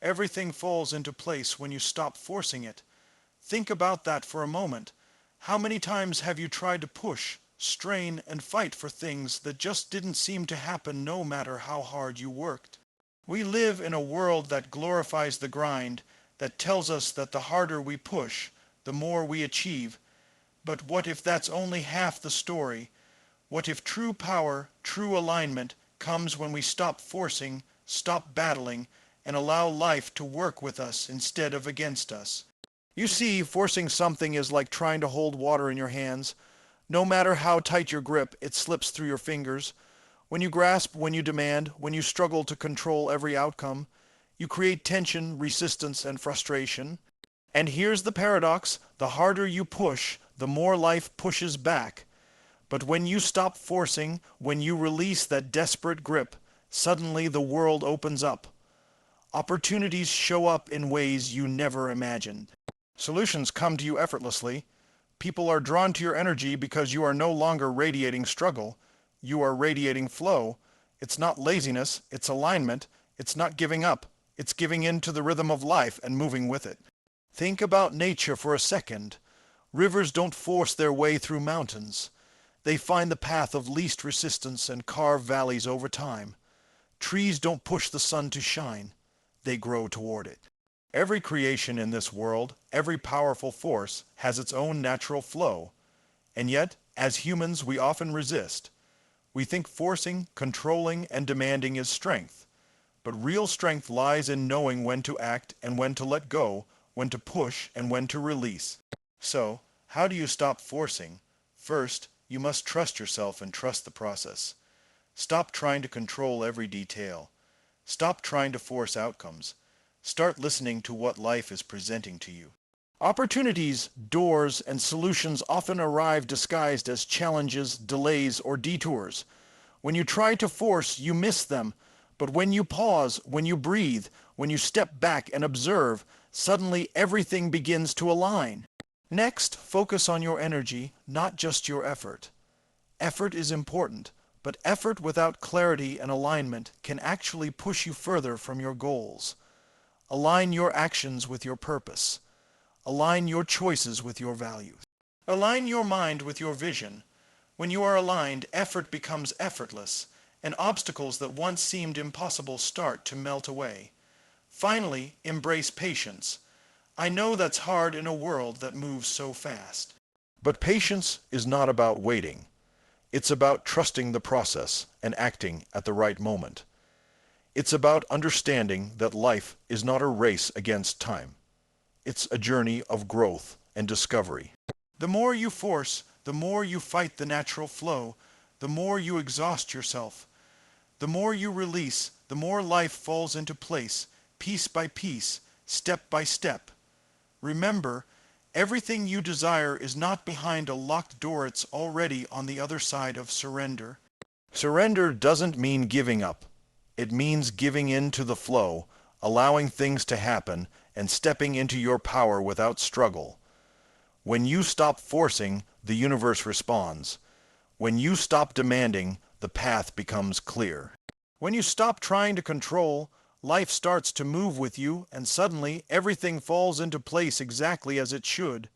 Everything falls into place when you stop forcing it. Think about that for a moment. How many times have you tried to push, strain, and fight for things that just didn't seem to happen no matter how hard you worked? We live in a world that glorifies the grind, that tells us that the harder we push, the more we achieve. But what if that's only half the story? What if true power, true alignment, comes when we stop forcing, stop battling, and allow life to work with us instead of against us? You see, forcing something is like trying to hold water in your hands. No matter how tight your grip, it slips through your fingers. When you grasp, when you demand, when you struggle to control every outcome, you create tension, resistance, and frustration. And here's the paradox: the harder you push, the more life pushes back. But when you stop forcing, when you release that desperate grip, suddenly the world opens up. Opportunities show up in ways you never imagined. Solutions come to you effortlessly. People are drawn to your energy because you are no longer radiating struggle. You are radiating flow. It's not laziness, it's alignment. It's not giving up. It's giving in to the rhythm of life and moving with it. Think about nature for a second. Rivers don't force their way through mountains. They find the path of least resistance and carve valleys over time. Trees don't push the sun to shine. They grow toward it. Every creation in this world, every powerful force, has its own natural flow. And yet, as humans, we often resist. We think forcing, controlling, and demanding is strength. But real strength lies in knowing when to act and when to let go, when to push and when to release. So, how do you stop forcing? First, you must trust yourself and trust the process. Stop trying to control every detail. Stop trying to force outcomes. Start listening to what life is presenting to you. Opportunities, doors, and solutions often arrive disguised as challenges, delays, or detours. When you try to force, you miss them. But when you pause, when you breathe, when you step back and observe, suddenly everything begins to align. Next, focus on your energy, not just your effort. Effort is important, but effort without clarity and alignment can actually push you further from your goals. Align your actions with your purpose. Align your choices with your values. Align your mind with your vision. When you are aligned, effort becomes effortless, and obstacles that once seemed impossible start to melt away. Finally, embrace patience. I know that's hard in a world that moves so fast. But patience is not about waiting. It's about trusting the process and acting at the right moment. It's about understanding that life is not a race against time. It's a journey of growth and discovery. The more you force, the more you fight the natural flow, the more you exhaust yourself. The more you release, the more life falls into place, piece by piece, step by step. Remember, everything you desire is not behind a locked door, it's already on the other side of surrender. Surrender doesn't mean giving up. It means giving in to the flow, allowing things to happen, and stepping into your power without struggle. When you stop forcing, the universe responds. When you stop demanding, the path becomes clear. When you stop trying to control, life starts to move with you, and suddenly everything falls into place exactly as it should.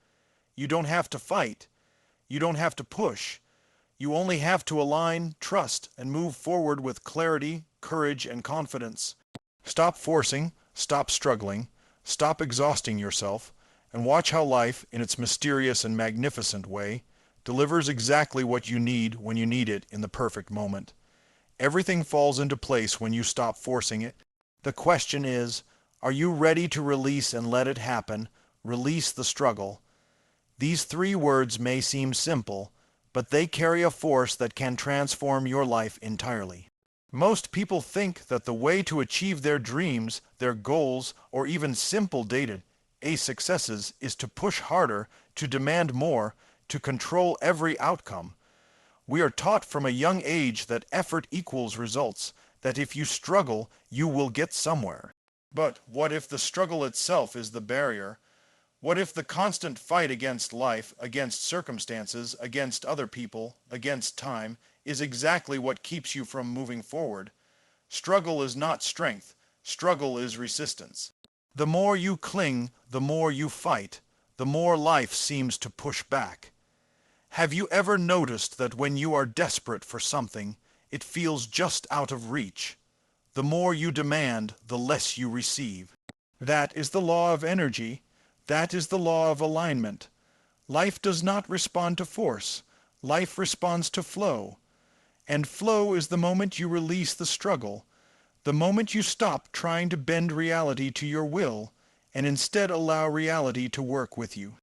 You don't have to fight. You don't have to push. You only have to align, trust, and move forward with clarity, courage, and confidence. Stop forcing, stop struggling, stop exhausting yourself, and watch how life, in its mysterious and magnificent way, delivers exactly what you need when you need it in the perfect moment. Everything falls into place when you stop forcing it. The question is, are you ready to release and let it happen? Release the struggle. These 3 words may seem simple, but they carry a force that can transform your life entirely. Most people think that the way to achieve their dreams, their goals, or even simple day-to-day successes is to push harder, to demand more, to control every outcome. We are taught from a young age that effort equals results, that if you struggle, you will get somewhere. But what if the struggle itself is the barrier? What if the constant fight against life, against circumstances, against other people, against time, is exactly what keeps you from moving forward? Struggle is not strength. Struggle is resistance. The more you cling, the more you fight, the more life seems to push back. Have you ever noticed that when you are desperate for something, it feels just out of reach? The more you demand, the less you receive. That is the law of energy. That is the law of alignment. Life does not respond to force. Life responds to flow. And flow is the moment you release the struggle, the moment you stop trying to bend reality to your will and instead allow reality to work with you.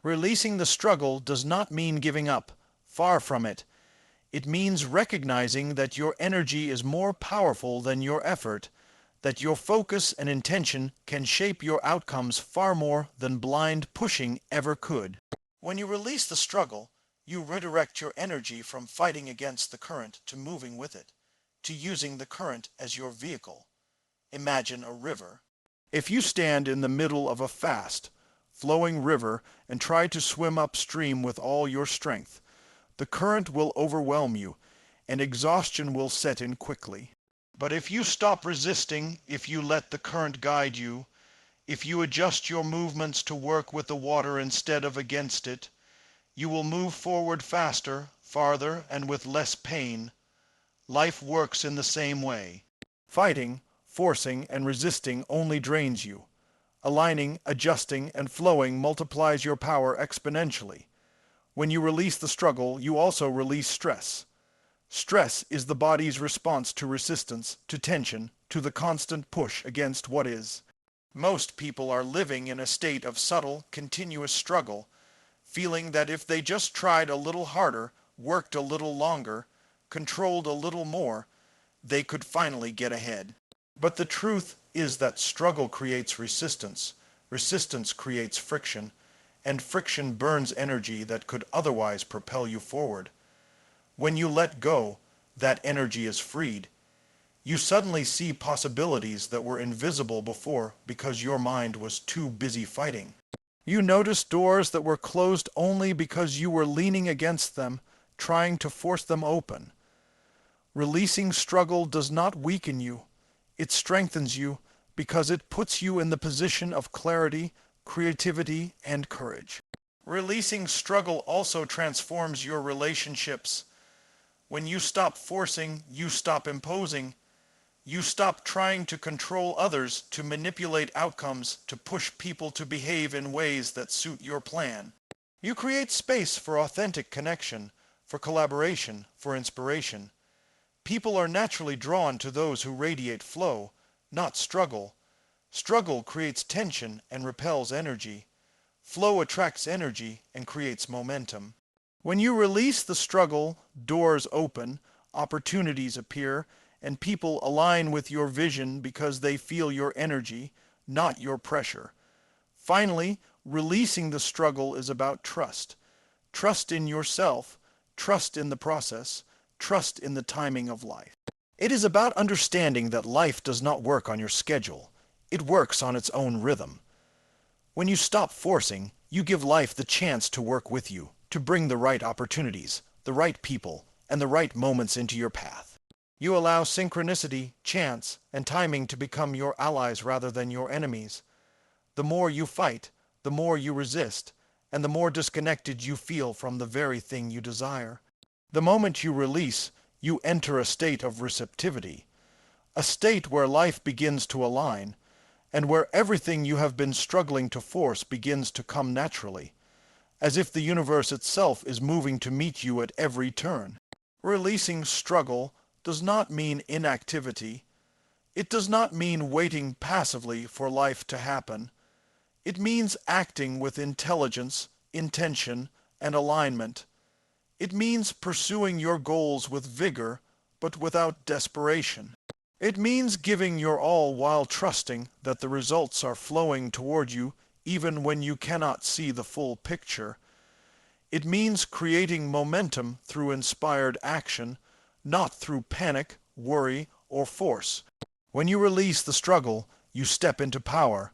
Releasing the struggle does not mean giving up. Far from it. It means recognizing that your energy is more powerful than your effort, that your focus and intention can shape your outcomes far more than blind pushing ever could. When you release the struggle, you redirect your energy from fighting against the current to moving with it, to using the current as your vehicle. Imagine a river. If you stand in the middle of a fast, flowing river and try to swim upstream with all your strength, the current will overwhelm you, and exhaustion will set in quickly. But if you stop resisting, if you let the current guide you, if you adjust your movements to work with the water instead of against it, you will move forward faster, farther, and with less pain. Life works in the same way. Fighting, forcing, and resisting only drains you. Aligning, adjusting, and flowing multiplies your power exponentially. When you release the struggle, you also release stress. Stress is the body's response to resistance, to tension, to the constant push against what is. Most people are living in a state of subtle, continuous struggle, feeling that if they just tried a little harder, worked a little longer, controlled a little more, they could finally get ahead. But the truth is that struggle creates resistance, resistance creates friction, and friction burns energy that could otherwise propel you forward. When you let go, that energy is freed. You suddenly see possibilities that were invisible before because your mind was too busy fighting. You notice doors that were closed only because you were leaning against them, trying to force them open. Releasing struggle does not weaken you. It strengthens you because it puts you in the position of clarity, creativity, and courage. Releasing struggle also transforms your relationships. When you stop forcing, you stop imposing. You stop trying to control others, to manipulate outcomes, to push people to behave in ways that suit your plan. You create space for authentic connection, for collaboration, for inspiration. People are naturally drawn to those who radiate flow, not struggle. Struggle creates tension and repels energy. Flow attracts energy and creates momentum. When you release the struggle, doors open, opportunities appear, and people align with your vision because they feel your energy, not your pressure. Finally, releasing the struggle is about trust. Trust in yourself, trust in the process, trust in the timing of life. It is about understanding that life does not work on your schedule. It works on its own rhythm. When you stop forcing, you give life the chance to work with you, to bring the right opportunities, the right people, and the right moments into your path. You allow synchronicity, chance, and timing to become your allies rather than your enemies. The more you fight, the more you resist, and the more disconnected you feel from the very thing you desire. The moment you release, you enter a state of receptivity, a state where life begins to align, and where everything you have been struggling to force begins to come naturally, as if the universe itself is moving to meet you at every turn. Releasing struggle does not mean inactivity. It does not mean waiting passively for life to happen. It means acting with intelligence, intention, and alignment. It means pursuing your goals with vigor, but without desperation. It means giving your all while trusting that the results are flowing toward you even when you cannot see the full picture. It means creating momentum through inspired action, not through panic, worry, or force. When you release the struggle, you step into power.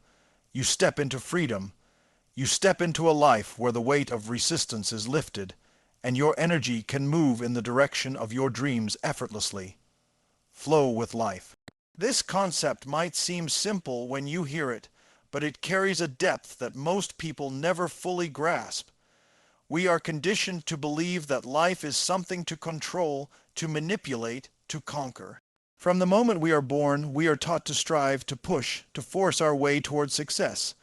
You step into freedom. You step into a life where the weight of resistance is lifted, and your energy can move in the direction of your dreams effortlessly. Flow with life. This concept might seem simple when you hear it, but it carries a depth that most people never fully grasp. We are conditioned to believe that life is something to control, to manipulate, to conquer. From the moment we are born, we are taught to strive, to push, to force our way towards success.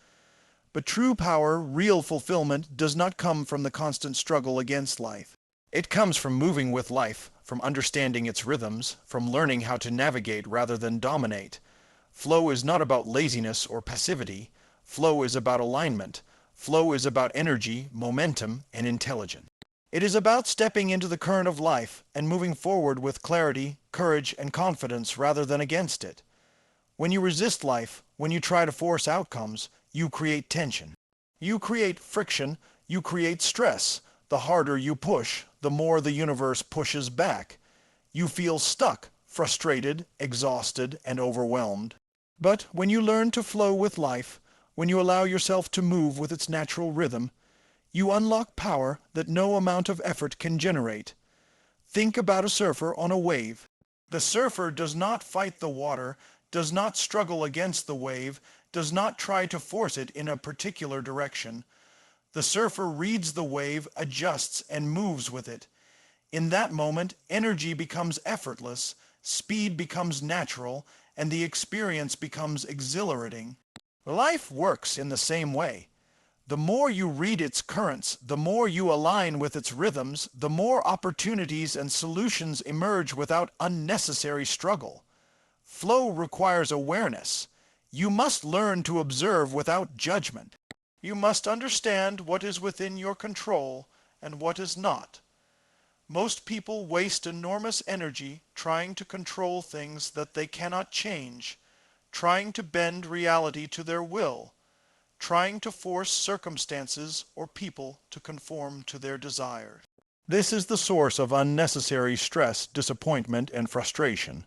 But true power, real fulfillment, does not come from the constant struggle against life. It comes from moving with life, from understanding its rhythms, from learning how to navigate rather than dominate. Flow is not about laziness or passivity. Flow is about alignment. Flow is about energy, momentum, and intelligence. It is about stepping into the current of life and moving forward with clarity, courage, and confidence rather than against it. When you resist life, when you try to force outcomes, you create tension. You create friction, you create stress. The harder you push, the more the universe pushes back. You feel stuck, frustrated, exhausted, and overwhelmed. But when you learn to flow with life, when you allow yourself to move with its natural rhythm, you unlock power that no amount of effort can generate. Think about a surfer on a wave. The surfer does not fight the water, does not struggle against the wave, does not try to force it in a particular direction. The surfer reads the wave, adjusts, and moves with it. In that moment, energy becomes effortless, speed becomes natural, and the experience becomes exhilarating. Life works in the same way. The more you read its currents, the more you align with its rhythms, the more opportunities and solutions emerge without unnecessary struggle. Flow requires awareness. You must learn to observe without judgment. You must understand what is within your control and what is not. Most people waste enormous energy trying to control things that they cannot change, trying to bend reality to their will, trying to force circumstances or people to conform to their desires. This is the source of unnecessary stress, disappointment, and frustration.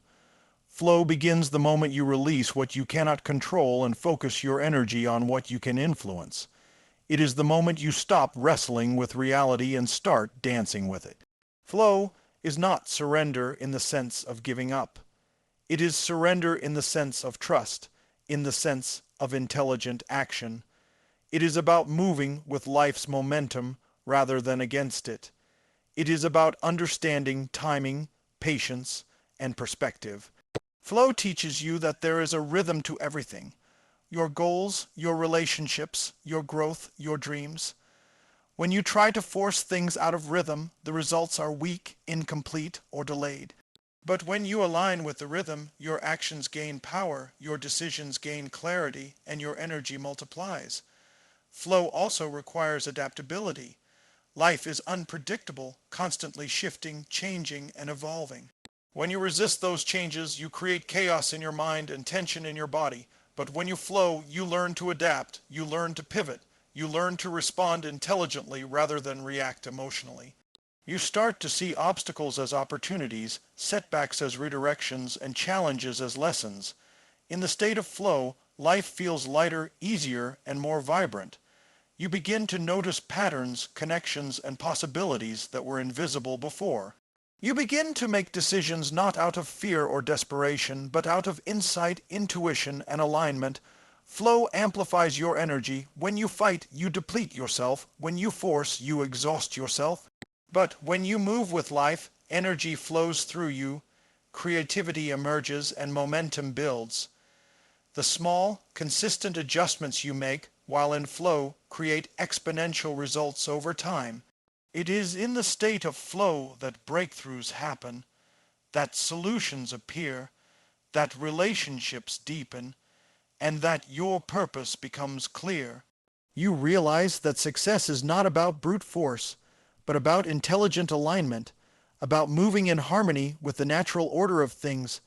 Flow begins the moment you release what you cannot control and focus your energy on what you can influence. It is the moment you stop wrestling with reality and start dancing with it. Flow is not surrender in the sense of giving up. It is surrender in the sense of trust, in the sense of intelligent action. It is about moving with life's momentum rather than against it. It is about understanding timing, patience, and perspective. Flow teaches you that there is a rhythm to everything. Your goals, your relationships, your growth, your dreams. When you try to force things out of rhythm, the results are weak, incomplete, or delayed. But when you align with the rhythm, your actions gain power, your decisions gain clarity, and your energy multiplies. Flow also requires adaptability. Life is unpredictable, constantly shifting, changing, and evolving. When you resist those changes, you create chaos in your mind and tension in your body. But when you flow, you learn to adapt, you learn to pivot, you learn to respond intelligently rather than react emotionally. You start to see obstacles as opportunities, setbacks as redirections, and challenges as lessons. In the state of flow, life feels lighter, easier, and more vibrant. You begin to notice patterns, connections, and possibilities that were invisible before. You begin to make decisions not out of fear or desperation, but out of insight, intuition, and alignment. Flow amplifies your energy. When you fight, you deplete yourself. When you force, you exhaust yourself. But when you move with life, energy flows through you, creativity emerges, and momentum builds. The small, consistent adjustments you make while in flow create exponential results over time. It is in the state of flow that breakthroughs happen, that solutions appear, that relationships deepen, and that your purpose becomes clear. You realize that success is not about brute force, but about intelligent alignment, about moving in harmony with the natural order of things,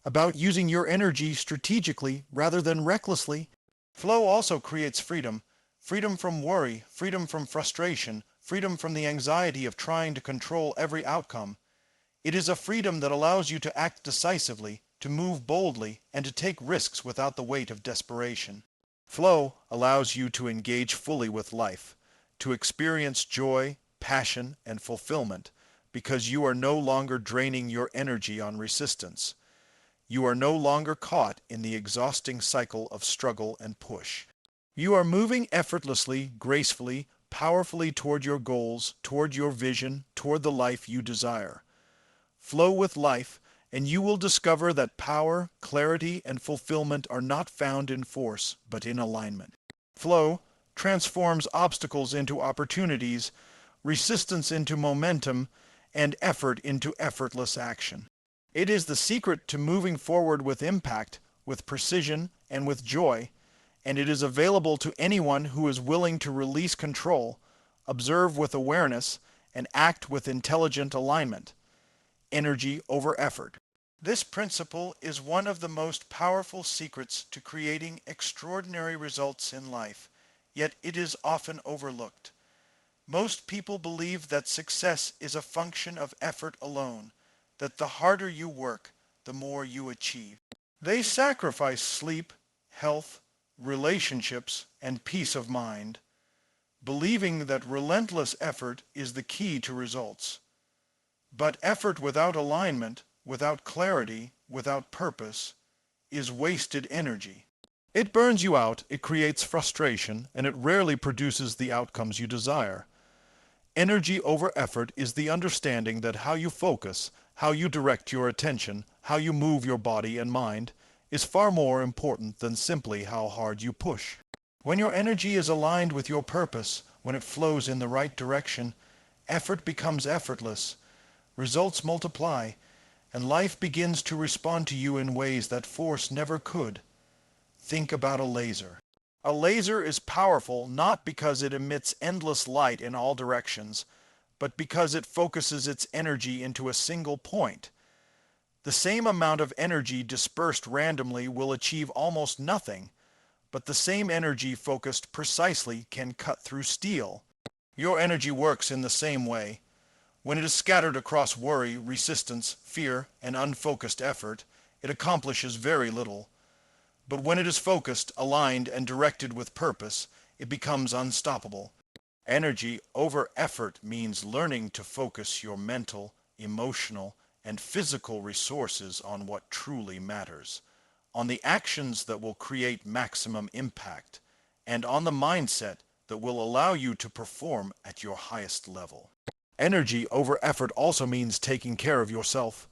about using your energy strategically rather than recklessly. Flow also creates freedom. Freedom from worry, freedom from frustration, freedom from the anxiety of trying to control every outcome. It is a freedom that allows you to act decisively, to move boldly, and to take risks without the weight of desperation. Flow allows you to engage fully with life, to experience joy, passion, and fulfillment, because you are no longer draining your energy on resistance. You are no longer caught in the exhausting cycle of struggle and push. You are moving effortlessly, gracefully, powerfully toward your goals, toward your vision, toward the life you desire. Flow with life, and you will discover that power, clarity, and fulfillment are not found in force, but in alignment. Flow transforms obstacles into opportunities, resistance into momentum, and effort into effortless action. It is the secret to moving forward with impact, with precision, and with joy, and it is available to anyone who is willing to release control, observe with awareness, and act with intelligent alignment. Energy over effort. This principle is one of the most powerful secrets to creating extraordinary results in life, yet it is often overlooked. Most people believe that success is a function of effort alone, that the harder you work, the more you achieve. They sacrifice sleep, health, relationships, and peace of mind, believing that relentless effort is the key to results. But effort without alignment, without clarity, without purpose, is wasted energy. It burns you out, it creates frustration, and it rarely produces the outcomes you desire. Energy over effort is the understanding that how you focus, how you direct your attention, how you move your body and mind, is far more important than simply how hard you push. When your energy is aligned with your purpose, when it flows in the right direction, effort becomes effortless, results multiply, and life begins to respond to you in ways that force never could. Think about a laser. A laser is powerful not because it emits endless light in all directions, but because it focuses its energy into a single point. The same amount of energy dispersed randomly will achieve almost nothing, but the same energy focused precisely can cut through steel. Your energy works in the same way. When it is scattered across worry, resistance, fear, and unfocused effort, it accomplishes very little. But when it is focused, aligned, and directed with purpose, it becomes unstoppable. Energy over effort means learning to focus your mental, emotional, and physical resources on what truly matters, on the actions that will create maximum impact, and on the mindset that will allow you to perform at your highest level. Energy over effort also means taking care of yourself.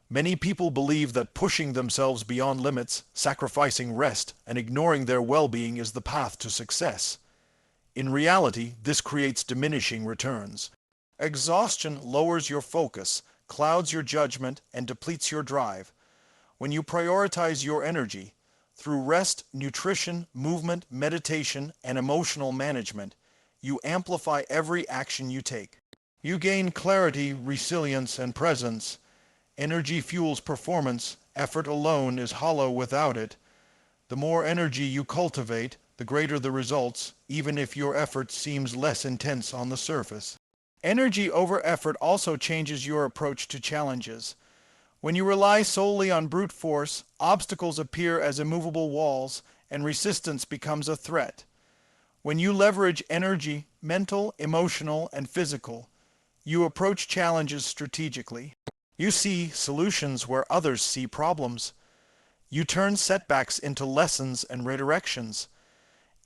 Many people believe that pushing themselves beyond limits, sacrificing rest, and ignoring their well-being is the path to success. In reality, this creates diminishing returns. Exhaustion lowers your focus, clouds your judgment, and depletes your drive. When you prioritize your energy, through rest, nutrition, movement, meditation, and emotional management, you amplify every action you take. You gain clarity, resilience, and presence. Energy fuels performance. Effort alone is hollow without it. The more energy you cultivate, the greater the results, even if your effort seems less intense on the surface. Energy over effort also changes your approach to challenges. When you rely solely on brute force, obstacles appear as immovable walls, and resistance becomes a threat. When you leverage energy, mental, emotional, and physical, you approach challenges strategically. You see solutions where others see problems. You turn setbacks into lessons and redirections.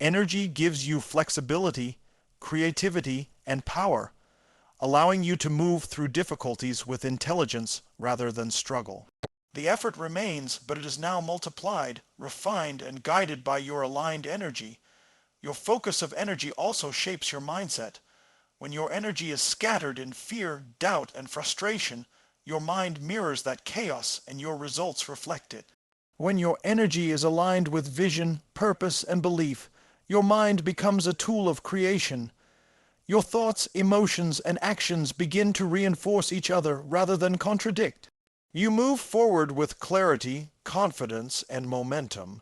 Energy gives you flexibility, creativity, and power, allowing you to move through difficulties with intelligence rather than struggle. The effort remains, but it is now multiplied, refined, and guided by your aligned energy. Your focus of energy also shapes your mindset. When your energy is scattered in fear, doubt, and frustration, your mind mirrors that chaos and your results reflect it. When your energy is aligned with vision, purpose, and belief, your mind becomes a tool of creation. Your thoughts, emotions, and actions begin to reinforce each other rather than contradict. You move forward with clarity, confidence, and momentum,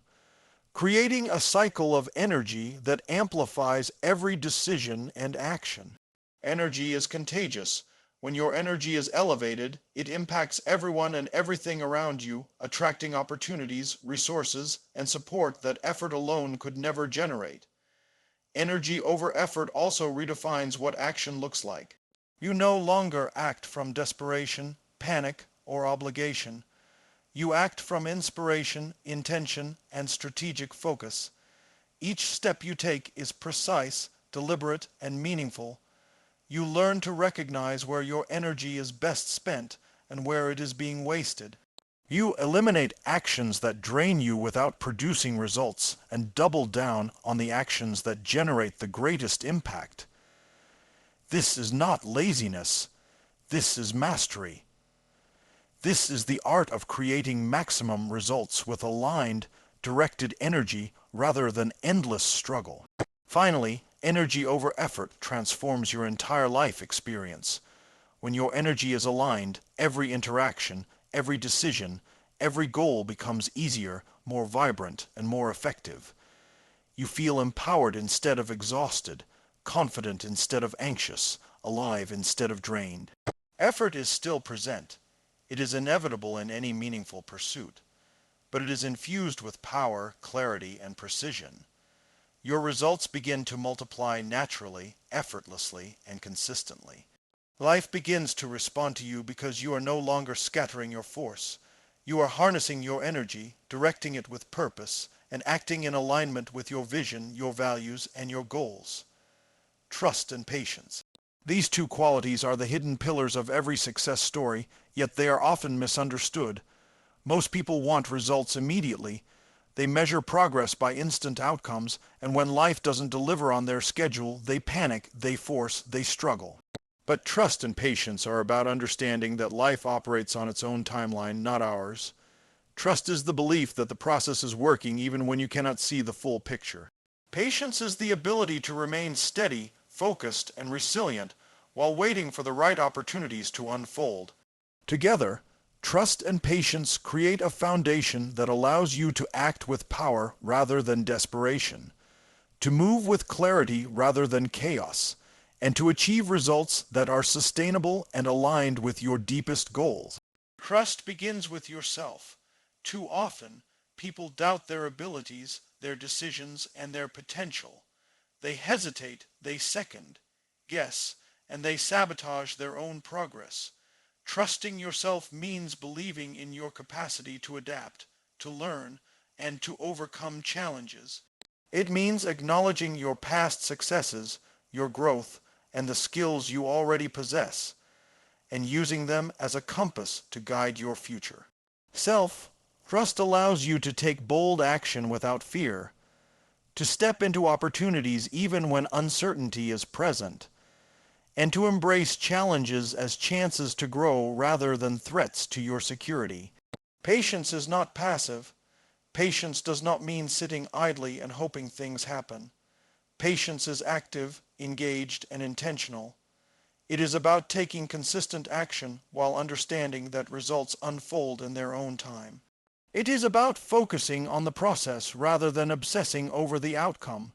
creating a cycle of energy that amplifies every decision and action. Energy is contagious. When your energy is elevated, it impacts everyone and everything around you, attracting opportunities, resources, and support that effort alone could never generate. Energy over effort also redefines what action looks like. You no longer act from desperation, panic, or obligation. You act from inspiration, intention, and strategic focus. Each step you take is precise, deliberate, and meaningful. You learn to recognize where your energy is best spent and where it is being wasted. You eliminate actions that drain you without producing results and double down on the actions that generate the greatest impact. This is not laziness. This is mastery. This is the art of creating maximum results with aligned, directed energy rather than endless struggle. Finally, energy over effort transforms your entire life experience. When your energy is aligned, every interaction, every decision, every goal becomes easier, more vibrant, and more effective. You feel empowered instead of exhausted, confident instead of anxious, alive instead of drained. Effort is still present. It is inevitable in any meaningful pursuit, but it is infused with power, clarity, and precision. Your results begin to multiply naturally, effortlessly, and consistently. Life begins to respond to you because you are no longer scattering your force. You are harnessing your energy, directing it with purpose, and acting in alignment with your vision, your values, and your goals. Trust and patience. These two qualities are the hidden pillars of every success story, yet they are often misunderstood. Most people want results immediately. They measure progress by instant outcomes, and when life doesn't deliver on their schedule, they panic, they force, they struggle. But trust and patience are about understanding that life operates on its own timeline, not ours. Trust is the belief that the process is working even when you cannot see the full picture. Patience is the ability to remain steady, focused, and resilient while waiting for the right opportunities to unfold. Together, trust and patience create a foundation that allows you to act with power rather than desperation, to move with clarity rather than chaos, and to achieve results that are sustainable and aligned with your deepest goals. Trust begins with yourself. Too often, people doubt their abilities, their decisions, and their potential. They hesitate, they second, guess, and they sabotage their own progress. Trusting yourself means believing in your capacity to adapt, to learn, and to overcome challenges. It means acknowledging your past successes, your growth, and the skills you already possess, and using them as a compass to guide your future. Self-trust allows you to take bold action without fear, to step into opportunities even when uncertainty is present, and to embrace challenges as chances to grow rather than threats to your security. Patience is not passive. Patience does not mean sitting idly and hoping things happen. Patience is active, engaged, and intentional. It is about taking consistent action while understanding that results unfold in their own time. It is about focusing on the process rather than obsessing over the outcome.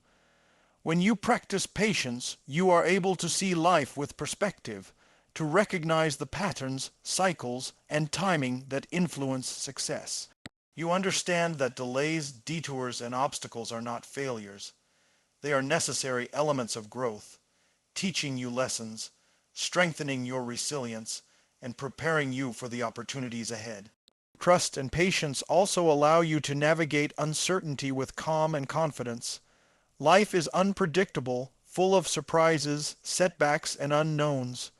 When you practice patience, you are able to see life with perspective, to recognize the patterns, cycles, and timing that influence success. You understand that delays, detours, and obstacles are not failures. They are necessary elements of growth, teaching you lessons, strengthening your resilience, and preparing you for the opportunities ahead. Trust and patience also allow you to navigate uncertainty with calm and confidence. Life is unpredictable, full of surprises, setbacks, and unknowns.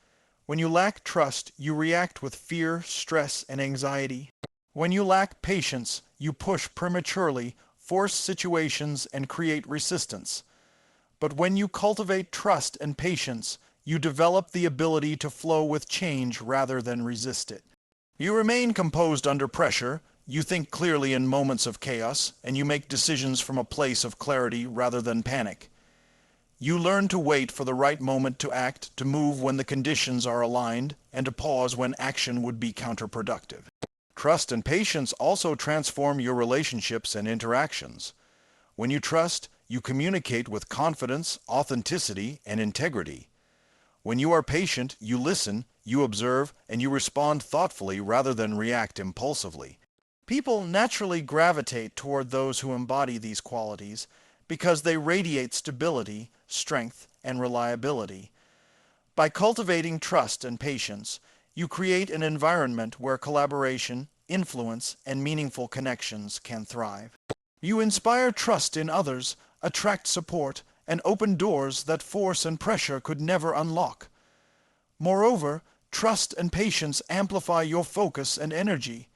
When you lack trust, you react with fear, stress, and anxiety. When you lack patience, you push prematurely, force situations, and create resistance. But when you cultivate trust and patience, you develop the ability to flow with change rather than resist it. You remain composed under pressure, you think clearly in moments of chaos, and you make decisions from a place of clarity rather than panic. You learn to wait for the right moment to act, to move when the conditions are aligned, and to pause when action would be counterproductive. Trust and patience also transform your relationships and interactions. When you trust, you communicate with confidence, authenticity, and integrity. When you are patient, you listen, you observe, and you respond thoughtfully rather than react impulsively. People naturally gravitate toward those who embody these qualities because they radiate stability, strength, and reliability. By cultivating trust and patience, you create an environment where collaboration, influence, and meaningful connections can thrive. You inspire trust in others attract support, and open doors that force and pressure could never unlock. Moreover, trust and patience amplify your focus and energy.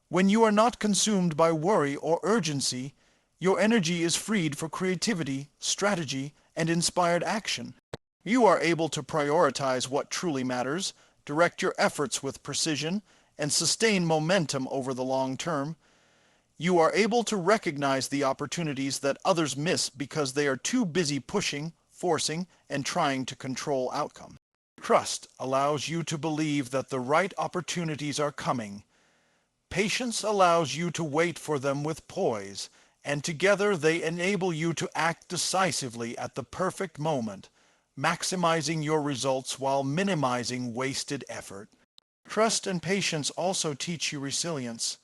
When you are not consumed by worry or urgency, your energy is freed for creativity, strategy, and inspired action. You are able to prioritize what truly matters, direct your efforts with precision, and sustain momentum over the long term. You are able to recognize the opportunities that others miss because they are too busy pushing, forcing, and trying to control outcome. Trust allows you to believe that the right opportunities are coming. Patience allows you to wait for them with poise, and together they enable you to act decisively at the perfect moment, maximizing your results while minimizing wasted effort. Trust and patience also teach you resilience.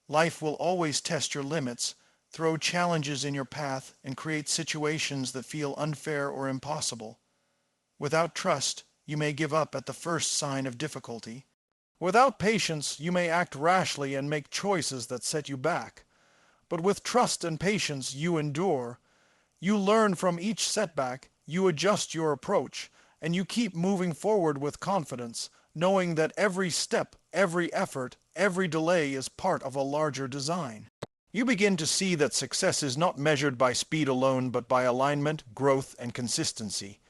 Life will always test your limits, throw challenges in your path, and create situations that feel unfair or impossible. Without trust, you may give up at the first sign of difficulty. Without patience, you may act rashly and make choices that set you back. But with trust and patience, you endure. You learn from each setback, you adjust your approach, and you keep moving forward with confidence, knowing that every step, every effort, every delay is part of a larger design. You begin to see that success is not measured by speed alone, but by alignment, growth, and consistency.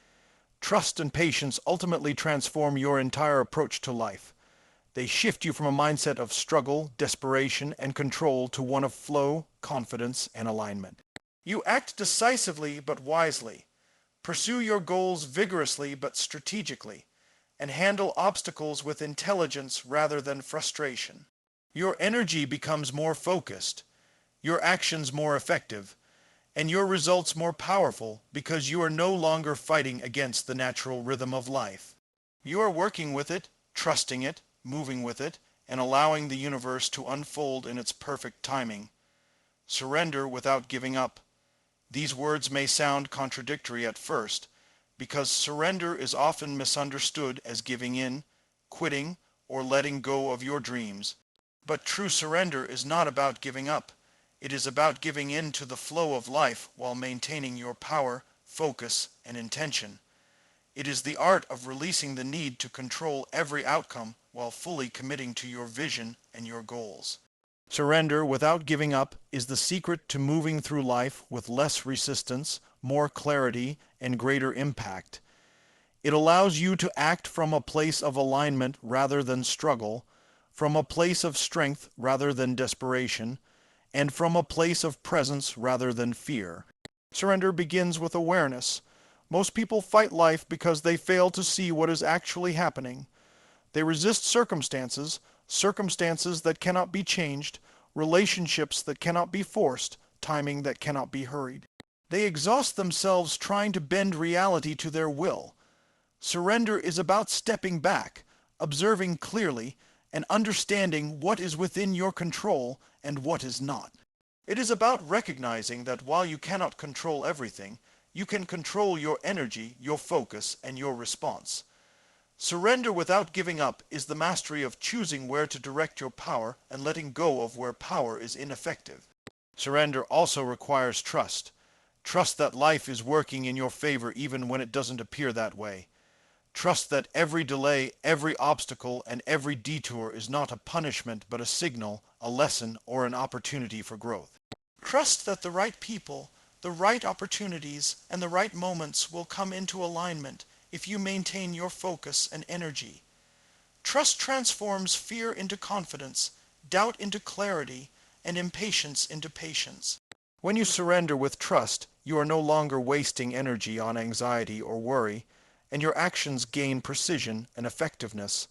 Trust and patience ultimately transform your entire approach to life. They shift you from a mindset of struggle, desperation, and control to one of flow, confidence, and alignment. You act decisively but wisely, pursue your goals vigorously but strategically, and handle obstacles with intelligence rather than frustration. Your energy becomes more focused, your actions more effective, and your results more powerful because you are no longer fighting against the natural rhythm of life. You are working with it, trusting it, moving with it, and allowing the universe to unfold in its perfect timing. Surrender without giving up. These words may sound contradictory at first, because surrender is often misunderstood as giving in, quitting, or letting go of your dreams. But true surrender is not about giving up. It is about giving in to the flow of life while maintaining your power, focus, and intention. It is the art of releasing the need to control every outcome while fully committing to your vision and your goals. Surrender without giving up is the secret to moving through life with less resistance, more clarity, and greater impact. It allows you to act from a place of alignment rather than struggle, from a place of strength rather than desperation, and from a place of presence rather than fear. Surrender begins with awareness. Most people fight life because they fail to see what is actually happening. They resist circumstances that cannot be changed, relationships that cannot be forced, timing that cannot be hurried. They exhaust themselves trying to bend reality to their will. Surrender is about stepping back, observing clearly, and understanding what is within your control and what is not. It is about recognizing that while you cannot control everything, you can control your energy, your focus, and your response. Surrender without giving up is the mastery of choosing where to direct your power and letting go of where power is ineffective. Surrender also requires trust. Trust that life is working in your favor even when it doesn't appear that way. Trust that every delay, every obstacle, and every detour is not a punishment but a signal, a lesson, or an opportunity for growth. Trust that the right people, the right opportunities, and the right moments will come into alignment if you maintain your focus and energy. Trust transforms fear into confidence, doubt into clarity, and impatience into patience. When you surrender with trust, you are no longer wasting energy on anxiety or worry, and your actions gain precision and effectiveness.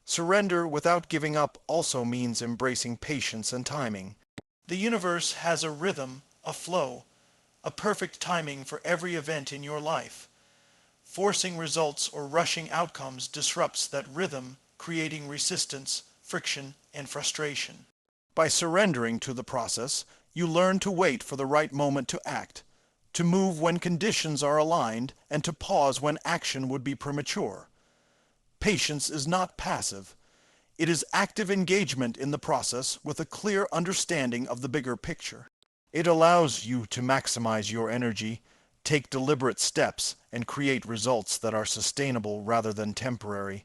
Surrender without giving up also means embracing patience and timing. The universe has a rhythm, a flow, a perfect timing for every event in your life. Forcing results or rushing outcomes disrupts that rhythm, creating resistance, friction, and frustration. By surrendering to the process, you learn to wait for the right moment to act, to move when conditions are aligned, and to pause when action would be premature. Patience is not passive. It is active engagement in the process with a clear understanding of the bigger picture. It allows you to maximize your energy, take deliberate steps, and create results that are sustainable rather than temporary.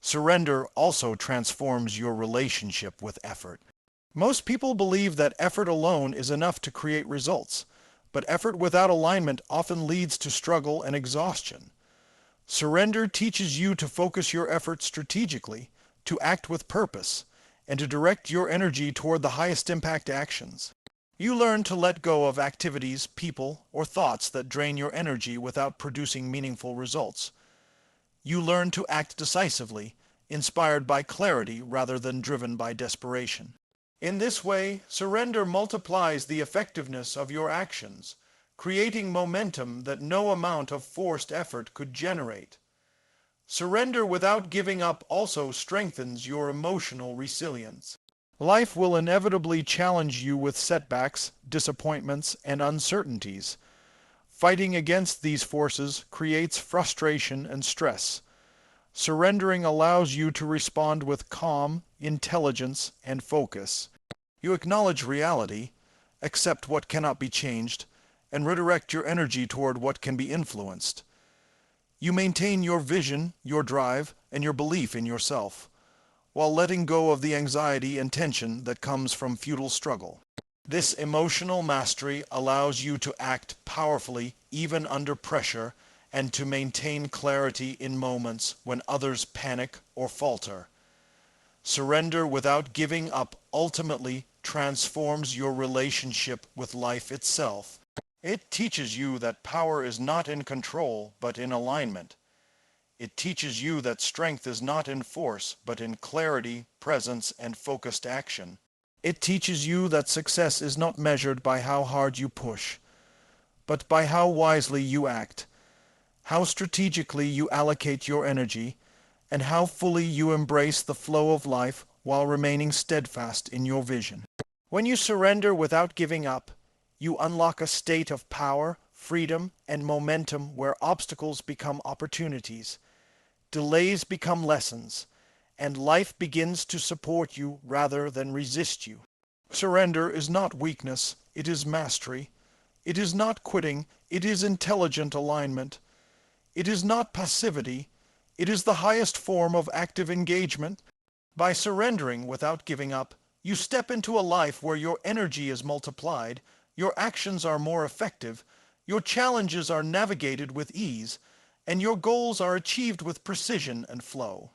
Surrender also transforms your relationship with effort. Most people believe that effort alone is enough to create results, but effort without alignment often leads to struggle and exhaustion. Surrender teaches you to focus your efforts strategically, to act with purpose, and to direct your energy toward the highest impact actions. You learn to let go of activities, people, or thoughts that drain your energy without producing meaningful results. You learn to act decisively, inspired by clarity rather than driven by desperation. In this way, surrender multiplies the effectiveness of your actions, creating momentum that no amount of forced effort could generate. Surrender without giving up also strengthens your emotional resilience. Life will inevitably challenge you with setbacks, disappointments, and uncertainties. Fighting against these forces creates frustration and stress. Surrendering allows you to respond with calm, intelligence, and focus. You acknowledge reality, accept what cannot be changed, and redirect your energy toward what can be influenced. You maintain your vision, your drive, and your belief in yourself, while letting go of the anxiety and tension that comes from futile struggle. This emotional mastery allows you to act powerfully even under pressure and to maintain clarity in moments when others panic or falter. Surrender without giving up ultimately transforms your relationship with life itself. It teaches you that power is not in control but in alignment. It teaches you that strength is not in force, but in clarity, presence, and focused action. It teaches you that success is not measured by how hard you push, but by how wisely you act, how strategically you allocate your energy, and how fully you embrace the flow of life while remaining steadfast in your vision. When you surrender without giving up, you unlock a state of power, freedom, and momentum where obstacles become opportunities. Delays become lessons, and life begins to support you rather than resist you. Surrender is not weakness, it is mastery. It is not quitting, it is intelligent alignment. It is not passivity, it is the highest form of active engagement. By surrendering without giving up, you step into a life where your energy is multiplied, your actions are more effective, your challenges are navigated with ease, and your goals are achieved with precision and flow.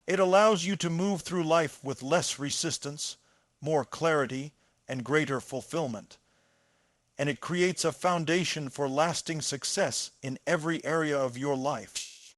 It allows you to move through life with less resistance, more clarity, and greater fulfillment. And it creates a foundation for lasting success in every area of your life.